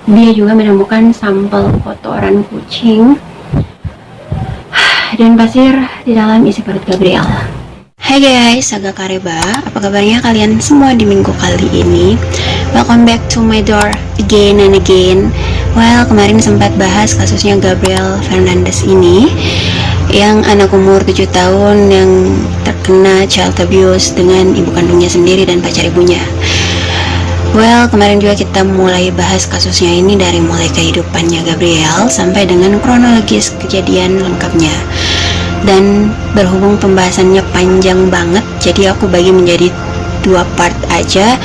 Dia juga menemukan sampel kotoran kucing dan pasir di dalam isi perut Gabriel. Hai guys, Saga Kareba. Apa kabarnya kalian semua di minggu kali ini? Welcome back to my door again and again. Well, kemarin sempat bahas kasusnya Gabriel Fernandez ini, yang anak umur 7 tahun yang terkena child abuse dengan ibu kandungnya sendiri dan pacar ibunya. Well, kemarin juga kita mulai bahas kasusnya ini dari mulai kehidupannya Gabriel sampai dengan kronologis kejadian lengkapnya. Dan berhubung pembahasannya panjang banget, jadi aku bagi menjadi 2 part aja.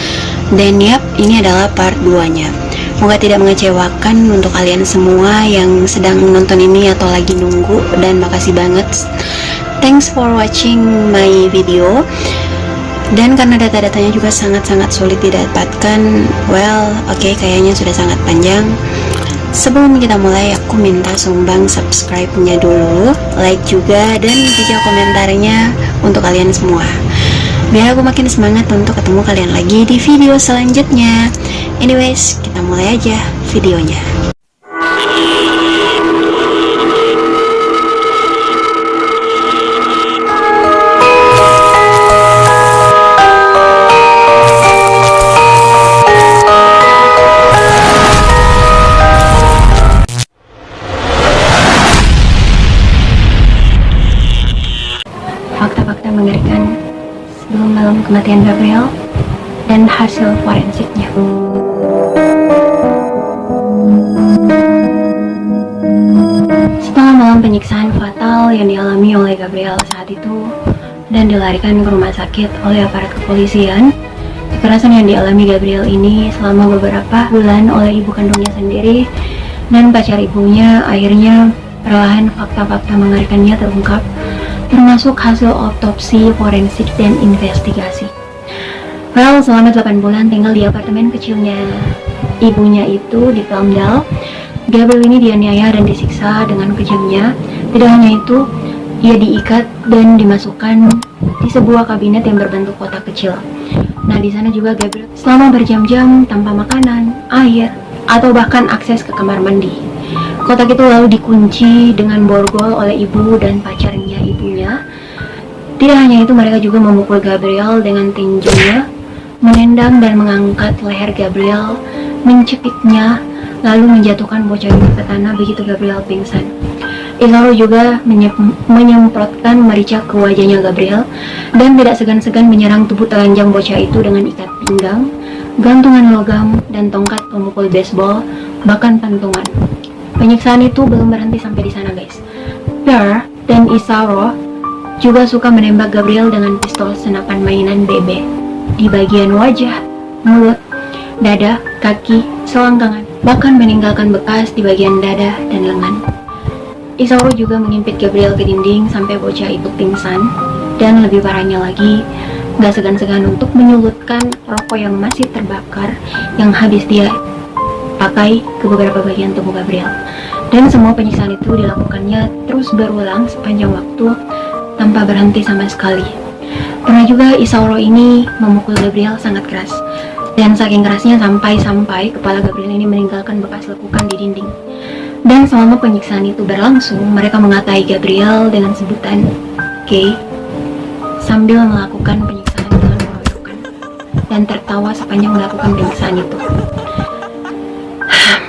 Dan yap, ini adalah part 2-nya. Semoga tidak mengecewakan untuk kalian semua yang sedang menonton ini atau lagi nunggu. Dan makasih banget, thanks for watching my video. Dan karena data-datanya juga sangat-sangat sulit didapatkan, well, oke, kayaknya sudah sangat panjang. Sebelum kita mulai, aku minta sumbang subscribe-nya dulu, like juga, dan jejak komentarnya untuk kalian semua, biar aku makin semangat untuk ketemu kalian lagi di video selanjutnya. Anyways, kita mulai aja videonya. Fakta-fakta mengerikan sebelum malam kematian Gabriel dan hasil forensiknya. Setelah malam penyiksaan fatal yang dialami oleh Gabriel saat itu dan dilarikan ke rumah sakit oleh aparat kepolisian, kekerasan yang dialami Gabriel ini selama beberapa bulan oleh ibu kandungnya sendiri dan pacar ibunya, akhirnya perlahan fakta-fakta mengerikannya terungkap, termasuk hasil otopsi, forensik, dan investigasi. Well, selama 8 bulan tinggal di apartemen kecilnya ibunya itu di Plumdale, Gabriel ini dianiaya dan disiksa dengan kejamnya. Tidak hanya itu, ia diikat dan dimasukkan di sebuah kabinet yang berbentuk kotak kecil. Nah, di sana juga Gabriel selama berjam-jam tanpa makanan, air, atau bahkan akses ke kamar mandi. Kotak itu lalu dikunci dengan borgol oleh ibu dan pacarnya ibunya. Tidak hanya itu, mereka juga memukul Gabriel dengan tinjunya, menendang dan mengangkat leher Gabriel, mencepitnya, lalu menjatuhkan bocah itu ke tanah begitu Gabriel pingsan. Isauro juga menyemprotkan merica ke wajahnya Gabriel dan tidak segan-segan menyerang tubuh telanjang bocah itu dengan ikat pinggang, gantungan logam, dan tongkat pemukul baseball, bahkan pantungan. Penyiksaan itu belum berhenti sampai di sana, guys. Per dan Isauro juga suka menembak Gabriel dengan pistol senapan mainan BB di bagian wajah, mulut, dada, kaki, selangkangan, bahkan meninggalkan bekas di bagian dada dan lengan. Isauro juga mengimpit Gabriel ke dinding sampai bocah itu pingsan, dan lebih parahnya lagi, gak segan-segan untuk menyulutkan rokok yang masih terbakar yang habis dia pakai ke beberapa bagian tubuh Gabriel. Dan semua penyiksaan itu dilakukannya terus berulang sepanjang waktu tanpa berhenti sama sekali. Pernah juga Isauro ini memukul Gabriel sangat keras, dan saking kerasnya sampai kepala Gabriel ini meninggalkan bekas lekukan di dinding. Dan selama penyiksaan itu berlangsung, mereka mengatai Gabriel dengan sebutan gay sambil melakukan penyiksaan dengan mengeroyokan dan tertawa sepanjang melakukan penyiksaan itu.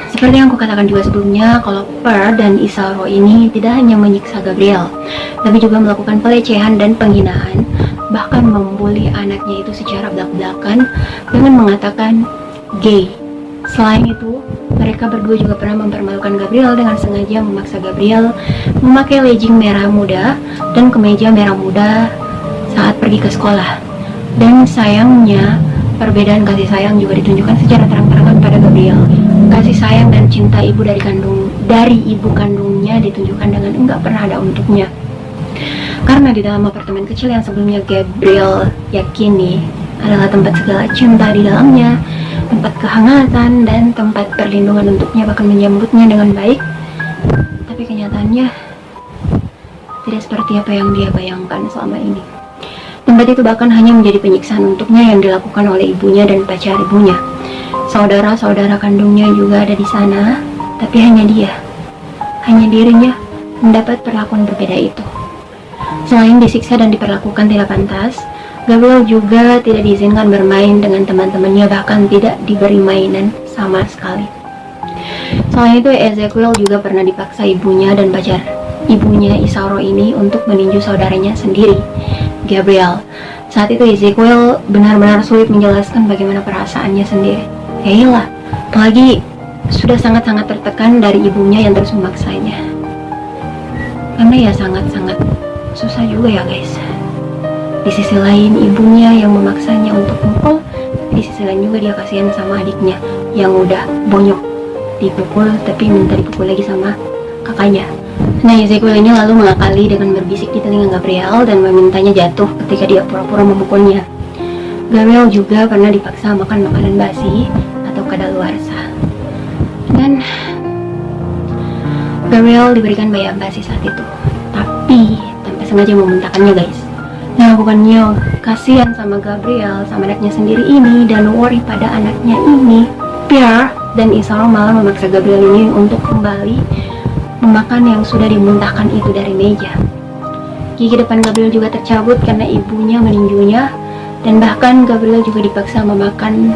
Seperti yang aku katakan juga sebelumnya, kalau Per dan Isauro ini tidak hanya menyiksa Gabriel, tapi juga melakukan pelecehan dan penghinaan, bahkan membuli anaknya itu secara belak-belakan dengan mengatakan gay. Selain itu, mereka berdua juga pernah mempermalukan Gabriel dengan sengaja memaksa Gabriel memakai legging merah muda dan kemeja merah muda saat pergi ke sekolah. Dan sayangnya, perbedaan kasih sayang juga ditunjukkan secara terang-terangan pada Gabriel. Kasih sayang dan cinta ibu dari ibu kandungnya ditunjukkan dengan enggak pernah ada untuknya. Karena di dalam apartemen kecil yang sebelumnya Gabriel yakini adalah tempat segala cinta di dalamnya, tempat kehangatan dan tempat perlindungan untuknya, bahkan menyambutnya dengan baik, tapi kenyataannya tidak seperti apa yang dia bayangkan selama ini. Tempat itu bahkan hanya menjadi penyiksaan untuknya yang dilakukan oleh ibunya dan pacar ibunya. Saudara-saudara kandungnya juga ada di sana, tapi hanya dirinya mendapat perlakuan berbeda itu. Selain disiksa dan diperlakukan tidak pantas, Gabriel juga tidak diizinkan bermain dengan teman-temannya, bahkan tidak diberi mainan sama sekali. Selain itu, Ezekiel juga pernah dipaksa ibunya dan pacar ibunya Isauro ini untuk meninju saudaranya sendiri, Gabriel. Saat itu Ezekiel benar-benar sulit menjelaskan bagaimana perasaannya sendiri. Yaelah, apalagi sudah sangat-sangat tertekan dari ibunya yang terus memaksanya. Karena ya sangat-sangat susah juga ya guys. Di sisi lain ibunya yang memaksanya untuk mukul, di sisi lain juga dia kasihan sama adiknya yang udah bonyok dipukul tapi minta dipukul lagi sama kakaknya. Nah, Ezekiel ini lalu mengakali dengan berbisik di telinga Gabriel dan memintanya jatuh ketika dia pura-pura memukulnya. Gabriel juga pernah dipaksa makan makanan basi atau kadaluarsa. Dan Gabriel diberikan bayam basi saat itu, tapi tanpa sengaja memuntahkannya guys. Nah, bukannya kasihan sama Gabriel, sama anaknya sendiri ini dan worry pada anaknya ini, Pierre dan Isauro malah memaksa Gabriel ini untuk kembali memakan yang sudah dimuntahkan itu dari meja. Gigi depan Gabriel juga tercabut karena ibunya meninjunya, dan bahkan Gabriel juga dipaksa memakan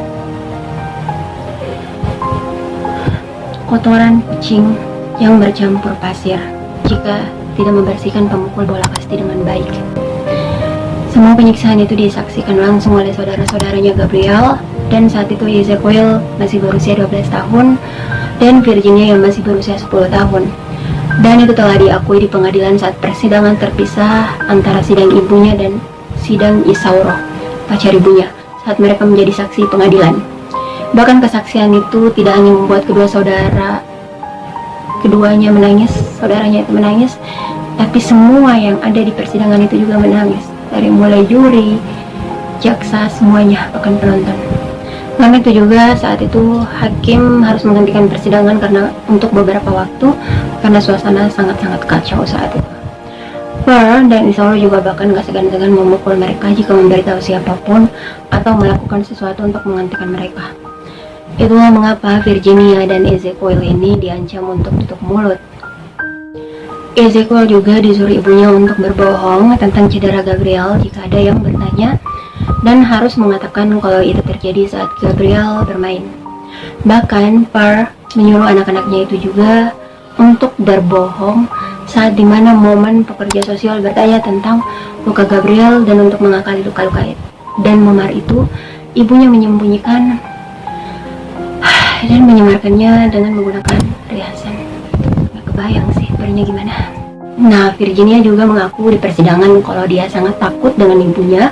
kotoran kucing yang bercampur pasir jika tidak membersihkan pemukul bola kasti dengan baik. Semua penyiksaan itu disaksikan langsung oleh saudara-saudaranya Gabriel, dan saat itu Ezekiel masih berusia 12 tahun dan Virginia yang masih berusia 10 tahun. Dan itu telah diakui di pengadilan saat persidangan terpisah antara sidang ibunya dan sidang Isauro, pacar ibunya, saat mereka menjadi saksi pengadilan. Bahkan kesaksian itu tidak hanya membuat keduanya menangis, saudaranya itu menangis, tapi semua yang ada di persidangan itu juga menangis, dari mulai juri, jaksa, semuanya, bahkan penonton. Karena itu juga saat itu hakim harus menghentikan persidangan untuk beberapa waktu karena suasana sangat-sangat kacau saat itu. Pierre dan Isauro juga bahkan gak segan-segan memukul mereka jika memberitahu siapapun atau melakukan sesuatu untuk menghentikan mereka. Itulah mengapa Virginia dan Ezekiel ini diancam untuk tutup mulut. Ezekiel juga disuruh ibunya untuk berbohong tentang cedera Gabriel jika ada yang bertanya, dan harus mengatakan kalau itu terjadi saat Gabriel bermain. Bahkan Pierre menyuruh anak-anaknya itu juga untuk berbohong saat dimana momen pekerja sosial bertanya tentang luka Gabriel dan untuk mengakali luka-luka itu. Dan memar itu ibunya menyembunyikan dan menyamarkannya dengan menggunakan riasan. Gak kebayang sih Pierre-nya gimana. Nah, Virginia juga mengaku di persidangan kalau dia sangat takut dengan ibunya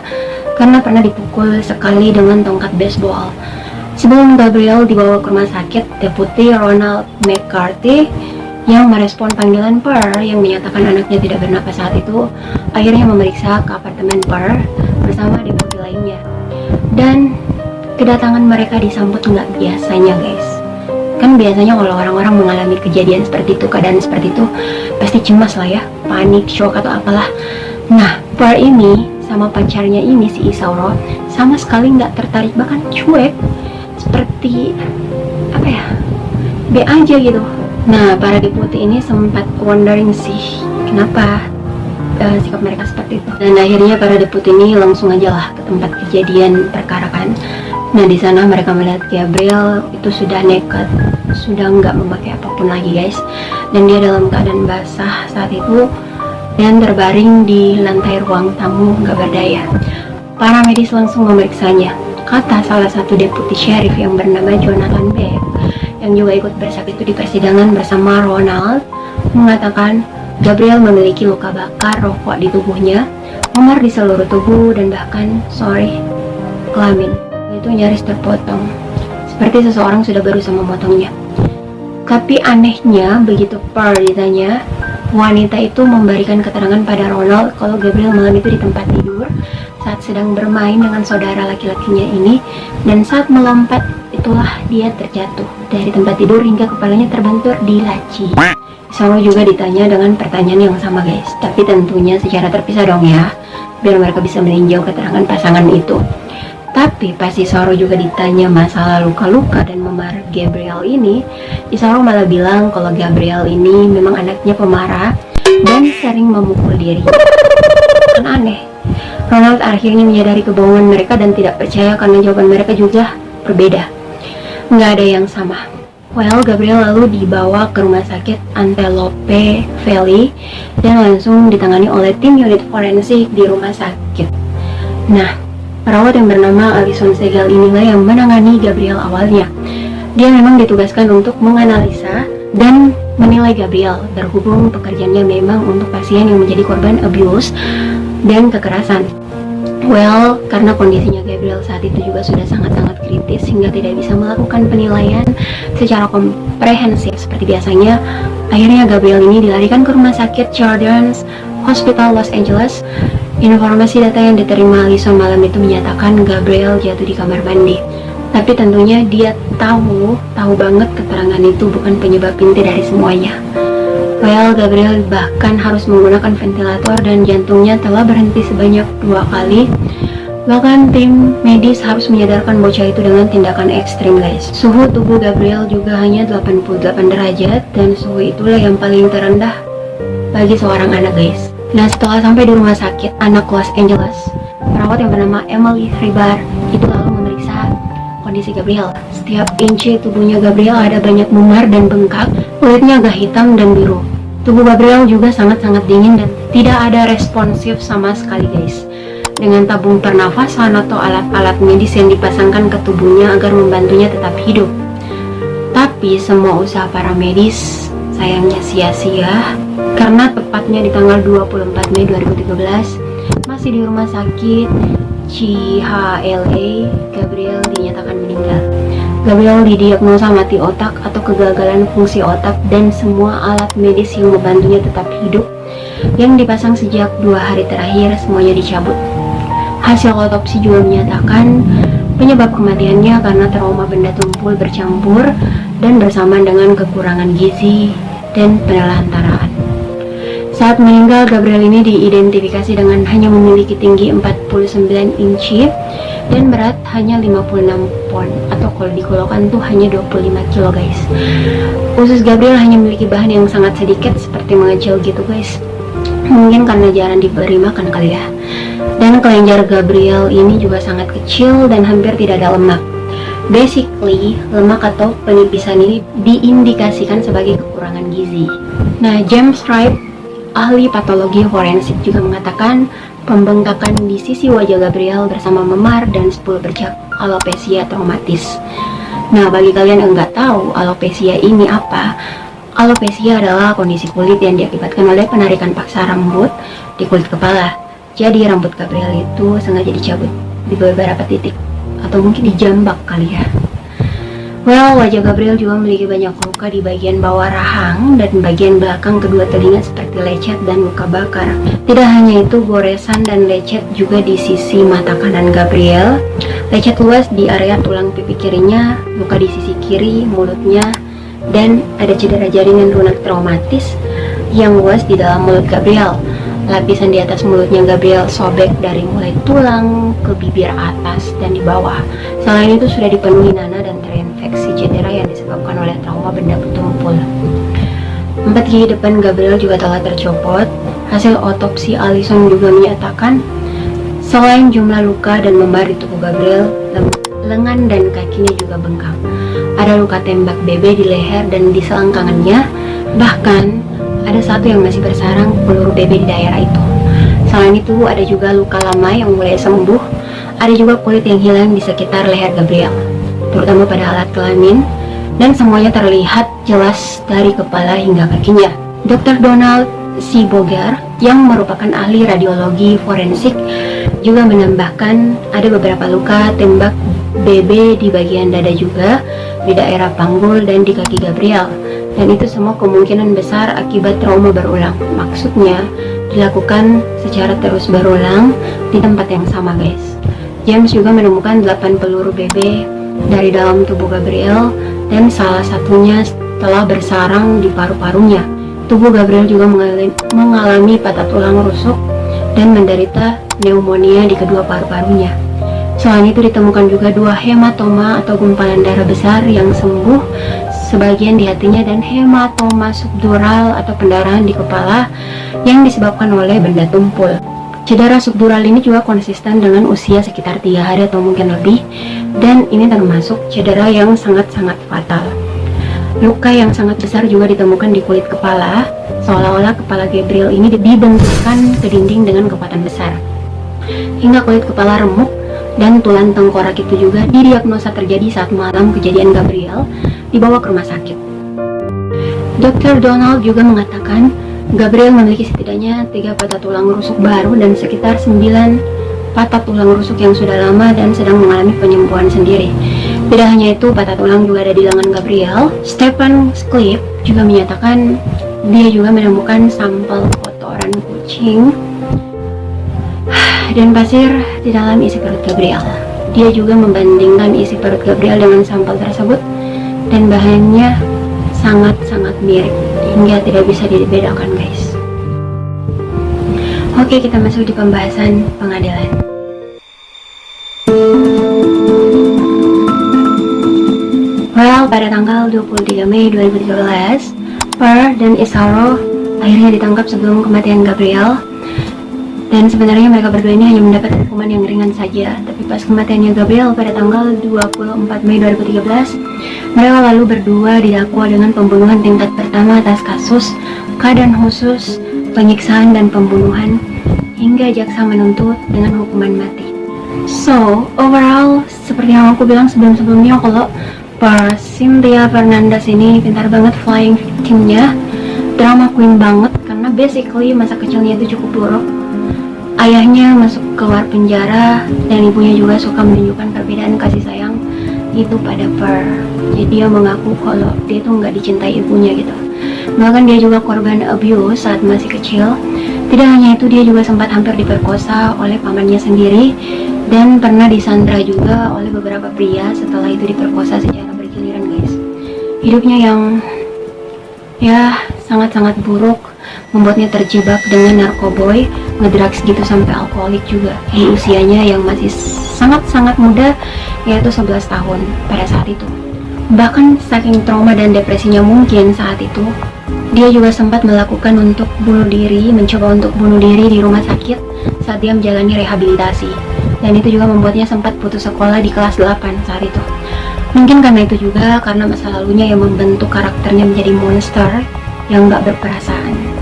karena pernah dipukul sekali dengan tongkat baseball. Sebelum Gabriel dibawa ke rumah sakit, Deputi Ronald McCarthy yang merespon panggilan Pierre yang menyatakan anaknya tidak bernapas saat itu, akhirnya memeriksa ke apartemen Pierre bersama deputi lainnya. Dan kedatangan mereka disambut nggak biasanya guys. Kan biasanya kalau orang-orang mengalami kejadian seperti itu, keadaan seperti itu, pasti cemas lah ya, panik, shock atau apalah. Nah, Pierre ini sama pacarnya ini si Isauro sama sekali nggak tertarik, bahkan cuek, seperti apa ya, B aja gitu. Nah, para deputi ini sempat wondering sih kenapa sikap mereka seperti itu. Dan akhirnya para deputi ini langsung aja lah ke tempat kejadian perkara kan. Nah, di sana mereka melihat Gabriel itu sudah nekat, sudah nggak memakai apapun lagi guys, dan dia dalam keadaan basah saat itu dan terbaring di lantai ruang tamu nggak berdaya. Para medis langsung memeriksanya. Kata salah satu deputi sheriff yang bernama Jonathan Beck, yang juga ikut bersaksi itu di persidangan bersama Ronald, mengatakan Gabriel memiliki luka bakar rokok di tubuhnya, memar di seluruh tubuh, dan bahkan kelamin itu nyaris terpotong, seperti seseorang sudah berusaha memotongnya. Tapi anehnya, begitu Pierre ditanya, wanita itu memberikan keterangan pada Ronald kalau Gabriel malam itu di tempat tidur saat sedang bermain dengan saudara laki-lakinya ini, dan saat melompat itulah dia terjatuh dari tempat tidur hingga kepalanya terbentur di laci. Isauro juga ditanya dengan pertanyaan yang sama guys, tapi tentunya secara terpisah dong ya, biar mereka bisa meninjau keterangan pasangan itu. Tapi pas Isoro juga ditanya masalah luka-luka dan memar Gabriel ini, Isoro malah bilang kalau Gabriel ini memang anaknya pemarah dan sering memukul diri. Kan aneh. Ronald akhirnya menyadari kebohongan mereka dan tidak percaya karena jawaban mereka juga berbeda. Nggak ada yang sama. Well, Gabriel lalu dibawa ke rumah sakit Antelope Valley dan langsung ditangani oleh tim unit forensik di rumah sakit. Nah, perawat yang bernama Alison Segal inilah yang menangani Gabriel awalnya. Dia memang ditugaskan untuk menganalisa dan menilai Gabriel, berhubung pekerjaannya memang untuk pasien yang menjadi korban abuse dan kekerasan. Well, karena kondisinya Gabriel saat itu juga sudah sangat-sangat kritis hingga tidak bisa melakukan penilaian secara komprehensif seperti biasanya, akhirnya Gabriel ini dilarikan ke rumah sakit Children's Hospital Los Angeles. Informasi data yang diterima Alison malam itu menyatakan Gabriel jatuh di kamar mandi. Tapi tentunya dia tahu banget keterangan itu bukan penyebab inti dari semuanya. Well, Gabriel bahkan harus menggunakan ventilator dan jantungnya telah berhenti sebanyak 2 kali. Bahkan tim medis harus menyadarkan bocah itu dengan tindakan ekstrim, guys. Suhu tubuh Gabriel juga hanya 88 derajat dan suhu itulah yang paling terendah bagi seorang anak, guys. Nah, setelah sampai di rumah sakit anak Los Angeles, perawat yang bernama Emily Ribar itu lalu memeriksa kondisi Gabriel. Setiap inci tubuhnya Gabriel ada banyak memar dan bengkak, kulitnya agak hitam dan biru. Tubuh Gabriel juga sangat-sangat dingin dan tidak ada responsif sama sekali, guys. Dengan tabung pernafasan atau alat-alat medis yang dipasangkan ke tubuhnya agar membantunya tetap hidup. Tapi semua usaha para medis sayangnya sia-sia karena tepatnya di tanggal 24 Mei 2013 masih di rumah sakit CHLA, Gabriel dinyatakan meninggal. Gabriel didiagnosa mati otak atau kegagalan fungsi otak dan semua alat medis yang membantunya tetap hidup yang dipasang sejak 2 hari terakhir semuanya dicabut. Hasil otopsi juga menyatakan penyebab kematiannya karena trauma benda tumpul bercampur dan bersamaan dengan kekurangan gizi dan penelantaraan. Saat meninggal, Gabriel ini diidentifikasi dengan hanya memiliki tinggi 49 inci dan berat hanya 56 pound atau kalau dikolokan tuh hanya 25 kilo, guys. Usus Gabriel hanya memiliki bahan yang sangat sedikit seperti mengecil gitu, guys. Mungkin karena jarang diberi makan kali ya. Dan kelenjar Gabriel ini juga sangat kecil dan hampir tidak ada lemak. Basically, lemak atau penipisan ini diindikasikan sebagai kekurangan gizi. Nah, James Wright, ahli patologi forensik juga mengatakan pembengkakan di sisi wajah Gabriel bersama memar dan 10 bercak alopecia traumatis. Nah, bagi kalian yang nggak tahu alopecia ini apa, alopecia adalah kondisi kulit yang diakibatkan oleh penarikan paksa rambut di kulit kepala. Jadi rambut Gabriel itu sengaja dicabut di beberapa titik atau mungkin dijambak kali ya. Well, wajah Gabriel juga memiliki banyak luka di bagian bawah rahang dan bagian belakang kedua telinga seperti lecet dan luka bakar. Tidak hanya itu, goresan dan lecet juga di sisi mata kanan Gabriel. Lecet luas di area tulang pipi kirinya, luka di sisi kiri mulutnya, dan ada cedera jaringan lunak traumatis yang luas di dalam mulut Gabriel. Lapisan di atas mulutnya Gabriel sobek dari mulai tulang ke bibir atas dan di bawah. Selain itu sudah dipenuhi nanah dan terinfeksi cedera yang disebabkan oleh trauma benda tumpul. 4 gigi depan Gabriel juga telah tercopot. Hasil otopsi Alison juga menyatakan selain jumlah luka dan memar di tubuh Gabriel, lengan dan kakinya juga bengkak. Ada luka tembak BB di leher dan di selangkangannya. Bahkan ada satu yang masih bersarang peluru BB di daerah itu. Selain itu, ada juga luka lama yang mulai sembuh. Ada juga kulit yang hilang di sekitar leher Gabriel, terutama pada alat kelamin, dan semuanya terlihat jelas dari kepala hingga kakinya. Dr. Donald C. Boger, yang merupakan ahli radiologi forensik, juga menambahkan ada beberapa luka tembak BB di bagian dada juga, di daerah panggul dan di kaki Gabriel. Dan itu semua kemungkinan besar akibat trauma berulang. Maksudnya dilakukan secara terus berulang di tempat yang sama, guys. James juga menemukan 8 peluru BB dari dalam tubuh Gabriel dan salah satunya telah bersarang di paru-parunya. Tubuh Gabriel juga mengalami patah tulang rusuk dan menderita pneumonia di kedua paru-parunya. Selain itu ditemukan juga 2 hematoma atau gumpalan darah besar yang sembuh sebagian di hatinya, dan hematoma subdural atau pendarahan di kepala yang disebabkan oleh benda tumpul. Cedera subdural ini juga konsisten dengan usia sekitar 3 hari atau mungkin lebih, dan ini termasuk cedera yang sangat-sangat fatal. Luka yang sangat besar juga ditemukan di kulit kepala, seolah-olah kepala Gabriel ini dibentukkan ke dinding dengan kekuatan besar. Hingga kulit kepala remuk dan tulang tengkorak itu juga didiagnosa terjadi saat malam kejadian Gabriel dibawa ke rumah sakit. Dr. Donald juga mengatakan Gabriel memiliki setidaknya 3 patah tulang rusuk baru dan sekitar 9 patah tulang rusuk yang sudah lama dan sedang mengalami penyembuhan sendiri. Tidak hanya itu, patah tulang juga ada di lengan Gabriel. Stephen Sklip juga menyatakan dia juga menemukan sampel kotoran kucing dan pasir di dalam isi perut Gabriel. Dia juga membandingkan isi perut Gabriel dengan sampel tersebut dan bahannya sangat-sangat mirip hingga tidak bisa dibedakan, guys. Oke, kita masuk di pembahasan pengadilan. Well, pada tanggal 23 Mei 2013, Per dan Isaro akhirnya ditangkap sebelum kematian Gabriel. Dan sebenarnya mereka berdua ini hanya mendapat hukuman yang ringan saja. Tapi pas kematiannya Gabriel pada tanggal 24 Mei 2013, mereka lalu berdua didakwa dengan pembunuhan tingkat pertama atas kasus keadaan khusus, penyiksaan dan pembunuhan, hingga jaksa menuntut dengan hukuman mati. So, overall, seperti yang aku bilang sebelum-sebelumnya, kalau Per Cynthia Fernandez ini pintar banget flying victimnya, drama queen banget, karena basically masa kecilnya itu cukup buruk. Ayahnya masuk keluar penjara dan ibunya juga suka menunjukkan perbedaan kasih sayang itu pada Per. Jadi dia mengaku kalau dia tuh nggak dicintai ibunya gitu. Bahkan dia juga korban abuse saat masih kecil. Tidak hanya itu, dia juga sempat hampir diperkosa oleh pamannya sendiri dan pernah disandra juga oleh beberapa pria setelah itu diperkosa secara bergiliran, guys. Hidupnya yang ya sangat-sangat buruk membuatnya terjebak dengan narkoboy, ngedrugs gitu sampai alkoholik juga di usianya yang masih sangat-sangat muda, yaitu 11 tahun pada saat itu. Bahkan saking trauma dan depresinya mungkin saat itu, dia juga sempat melakukan untuk bunuh diri, mencoba untuk bunuh diri di rumah sakit saat dia menjalani rehabilitasi. Dan itu juga membuatnya sempat putus sekolah di kelas 8 saat itu. Mungkin karena itu juga, karena masa lalunya yang membentuk karakternya menjadi monster yang gak berperasaan.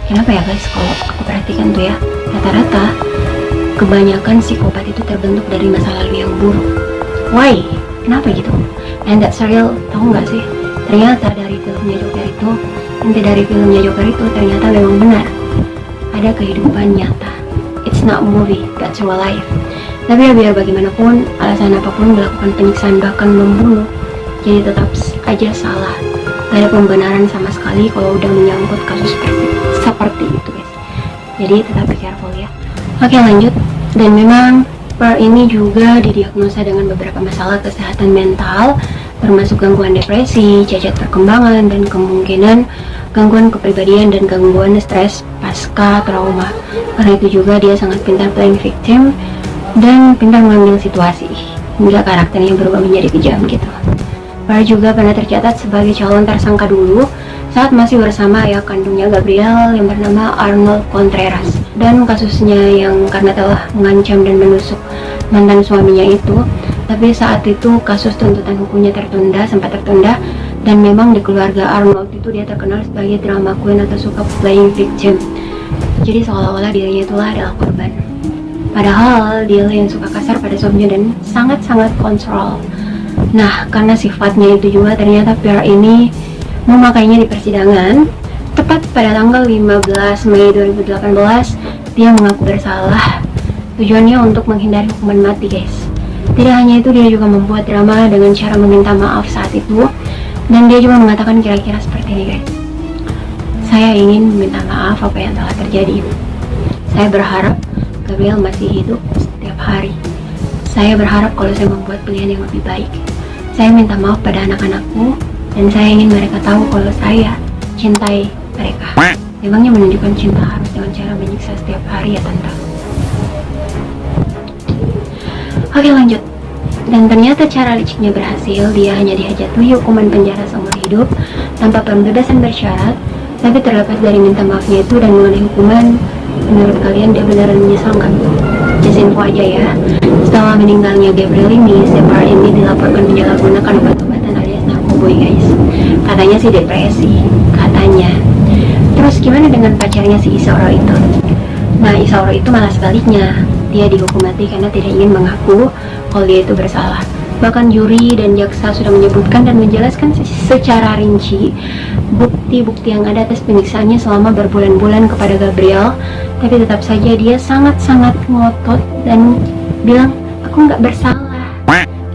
Kenapa ya guys, kalau aku perhatikan tuh ya, rata-rata kebanyakan psikopat itu terbentuk dari masa lalu yang buruk. Why? Kenapa gitu? And that's real, tahu gak sih? Ternyata dari filmnya Joker itu, inti dari filmnya Joker itu ternyata memang benar. Ada kehidupan nyata. It's not movie, that's real life. Tapi ya biar bagaimanapun, alasan apapun melakukan penyiksaan bahkan membunuh, jadi tetap aja salah. Gak ada pembenaran sama sekali kalau udah menyangkut kasus seperti itu, guys. Jadi tetap be careful ya. Oke, lanjut. Dan memang Per ini juga didiagnosa dengan beberapa masalah kesehatan mental, termasuk gangguan depresi, cacat perkembangan, dan kemungkinan gangguan kepribadian dan gangguan stres pasca trauma. Karena itu juga dia sangat pintar playing victim dan pintar mengambil situasi hingga karakternya berubah menjadi kejam gitu. Per juga pernah tercatat sebagai calon tersangka dulu saat masih bersama ayah kandungnya Gabriel yang bernama Arnold Contreras, dan kasusnya yang karena telah mengancam dan menusuk mantan suaminya itu. Tapi saat itu kasus tuntutan hukumnya sempat tertunda, dan memang di keluarga Arnold itu dia terkenal sebagai drama queen atau suka playing victim. Jadi seolah-olah dirinya itulah adalah korban. Padahal dia yang suka kasar pada suaminya dan sangat-sangat kontrol. Nah, karena sifatnya itu juga ternyata Per ini memakainya di persidangan. Tepat pada tanggal 15 Mei 2018, dia mengaku bersalah. Tujuannya untuk menghindari hukuman mati, guys. Tidak hanya itu, dia juga membuat drama dengan cara meminta maaf saat itu. Dan dia juga mengatakan kira-kira seperti ini, guys. Saya ingin meminta maaf apa yang telah terjadi. Saya berharap Gabriel masih hidup setiap hari. Saya berharap kalau saya membuat pilihan yang lebih baik. Saya minta maaf pada anak-anakku, dan saya ingin mereka tahu kalau saya cintai mereka. Memangnya menunjukkan cinta harus dengan cara menyiksa setiap hari ya, Tante? Oke, lanjut. Dan ternyata cara liciknya berhasil. Dia hanya dijatuhi hukuman penjara seumur hidup tanpa pembebasan bersyarat. Tapi terlepas dari minta maafnya itu dan mengenai hukuman, menurut kalian dia beneran menyesal nggak? Just info aja ya. Setelah meninggalnya Gabriel ini, si Par ini dilaporkan menyalahgunakan obat-obatan alias narkoboy, guys. Katanya sih depresi, katanya. Terus gimana dengan pacarnya si Isauro itu? Nah, Isauro itu malah sebaliknya. Dia dihukum mati karena tidak ingin mengaku kalau dia itu bersalah. Bahkan juri dan jaksa sudah menyebutkan dan menjelaskan secara rinci bukti-bukti yang ada atas penyiksaannya selama berbulan-bulan kepada Gabriel. Tapi tetap saja dia sangat-sangat ngotot dan bilang, aku nggak bersalah.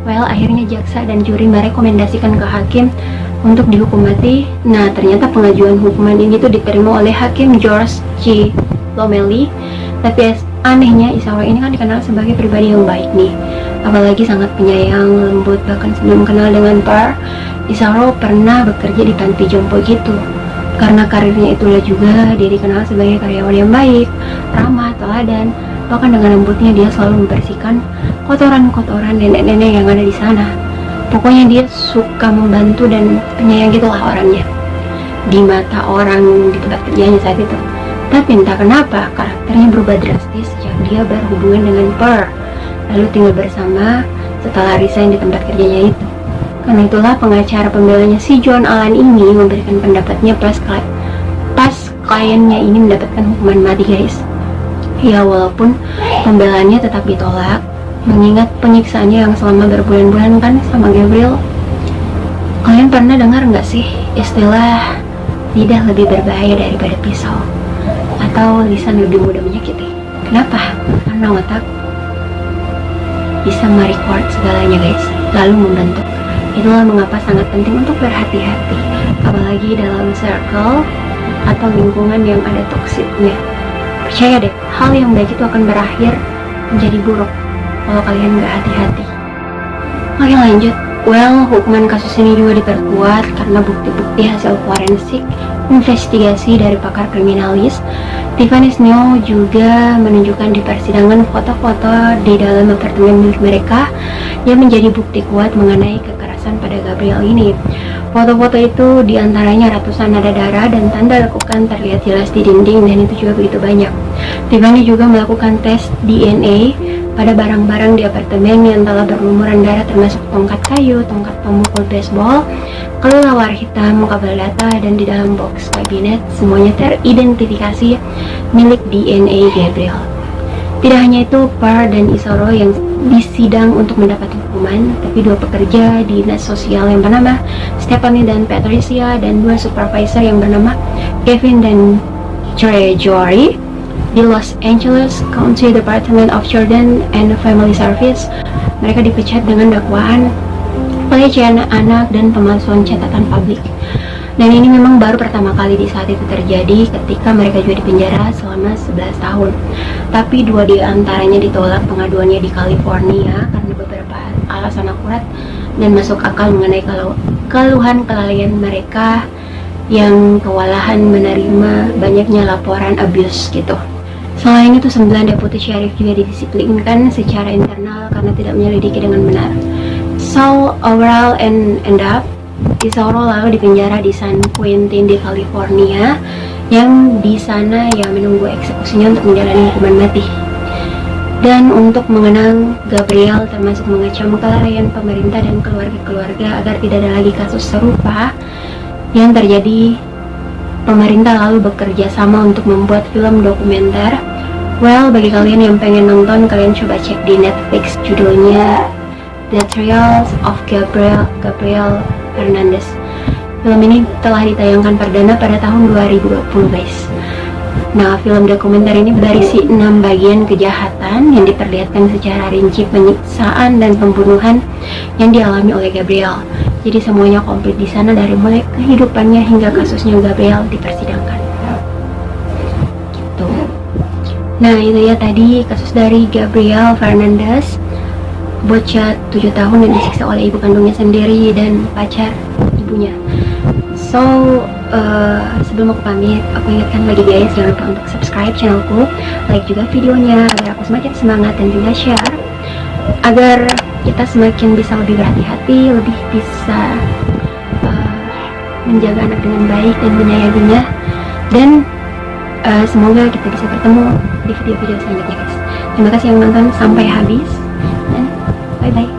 Well, akhirnya jaksa dan juri merekomendasikan ke hakim untuk dihukum mati. Nah, ternyata pengajuan hukuman ini tuh diterima oleh Hakim George G. Lomeli. Tapi anehnya Isauro ini kan dikenal sebagai pribadi yang baik nih, apalagi sangat penyayang, lembut. Bahkan sebelum kenal dengan Par, Isauro pernah bekerja di panti jompo gitu. Karena karirnya itulah juga dia dikenal sebagai karyawan yang baik, ramah, teladan. Bahkan dengan lembutnya dia selalu membersihkan kotoran-kotoran nenek-nenek yang ada di sana. Pokoknya dia suka membantu dan penyayang gitulah orangnya di mata orang di tempat kerjanya saat itu. Tapi entah kenapa karakternya berubah drastis sejak dia berhubungan dengan Per, lalu tinggal bersama setelah resign di tempat kerjanya itu. Karena itulah pengacara pembelanya si John Allan ini memberikan pendapatnya pas kliennya ini mendapatkan hukuman mati, guys. Ya, walaupun pembelaannya tetap ditolak, mengingat penyiksaannya yang selama berbulan-bulan kan sama Gabriel. Kalian pernah dengar nggak sih istilah lidah lebih berbahaya daripada pisau? Atau lisan lebih mudah menyakiti? Kenapa? Karena otak bisa merecord segalanya, guys, lalu membentuk. Itulah mengapa sangat penting untuk berhati-hati, apalagi dalam circle atau lingkungan yang ada toksiknya. Percaya deh, hal yang baik itu akan berakhir menjadi buruk kalau kalian nggak hati-hati. Oke, lanjut. Well, hukuman kasus ini juga diperkuat karena bukti-bukti hasil forensik investigasi dari pakar kriminalis. Tiffany Snow juga menunjukkan di persidangan foto-foto di dalam apartemen milik mereka yang menjadi bukti kuat mengenai kekerasan pada Gabriel ini. Foto-foto itu diantaranya ratusan nada darah dan tanda lekukan terlihat jelas di dinding, dan itu juga begitu banyak. Tiffany juga melakukan tes DNA pada barang-barang di apartemen yang telah berlumuran darah, termasuk tongkat kayu, tongkat pemukul baseball, kelelawar hitam, kabel data, dan di dalam box kabinet semuanya teridentifikasi milik DNA Gabriel. Tidak hanya itu, Par dan Isauro yang disidang untuk mendapat hukuman, tapi dua pekerja dinas sosial yang bernama Stephanie dan Patricia, dan dua supervisor yang bernama Kevin dan Jory di Los Angeles County Department of Children and Family Service. Mereka dipecat dengan dakwaan pelecehan anak dan pemalsuan catatan publik. Dan ini memang baru pertama kali di saat itu terjadi, ketika mereka juga dipenjara selama 11 tahun. Tapi dua di antaranya ditolak pengaduannya di California karena beberapa alasan akurat dan masuk akal mengenai keluhan kelalaian mereka yang kewalahan menerima banyaknya laporan abuse gitu. Selain itu, 9 deputi sheriff juga didisiplinkan secara internal karena tidak menyelidiki dengan benar. So, overall end up, Isauro lalu dipenjara di San Quentin di California, yang di sana ya menunggu eksekusinya untuk menjalani hukuman mati. Dan untuk mengenang Gabriel, termasuk mengecam kelalaian pemerintah dan keluarga-keluarga agar tidak ada lagi kasus serupa yang terjadi, pemerintah lalu bekerja sama untuk membuat film dokumenter. Well, bagi kalian yang pengen nonton, kalian coba cek di Netflix, judulnya The Trials of Gabriel Fernandez. Film ini telah ditayangkan perdana pada tahun 2020, guys. Nah, film dokumenter ini berisi 6 bagian kejahatan yang diperlihatkan secara rinci penyiksaan dan pembunuhan yang dialami oleh Gabriel. Jadi semuanya komplit di sana, dari mulai kehidupannya hingga kasusnya Gabriel dipersidangkan. Gitu. Nah, itu ya tadi kasus dari Gabriel Fernandez, bocah 7 tahun yang disiksa oleh ibu kandungnya sendiri dan pacar ibunya. So, sebelum aku pamit, aku ingatkan lagi guys, jangan lupa untuk subscribe channelku, like juga videonya agar aku semakin semangat, dan juga share agar kita semakin bisa lebih berhati-hati, lebih bisa menjaga anak dengan baik dan menyayanginya. Dan semoga kita bisa bertemu di video-video selanjutnya guys. Terima kasih yang nonton sampai habis dan bye bye.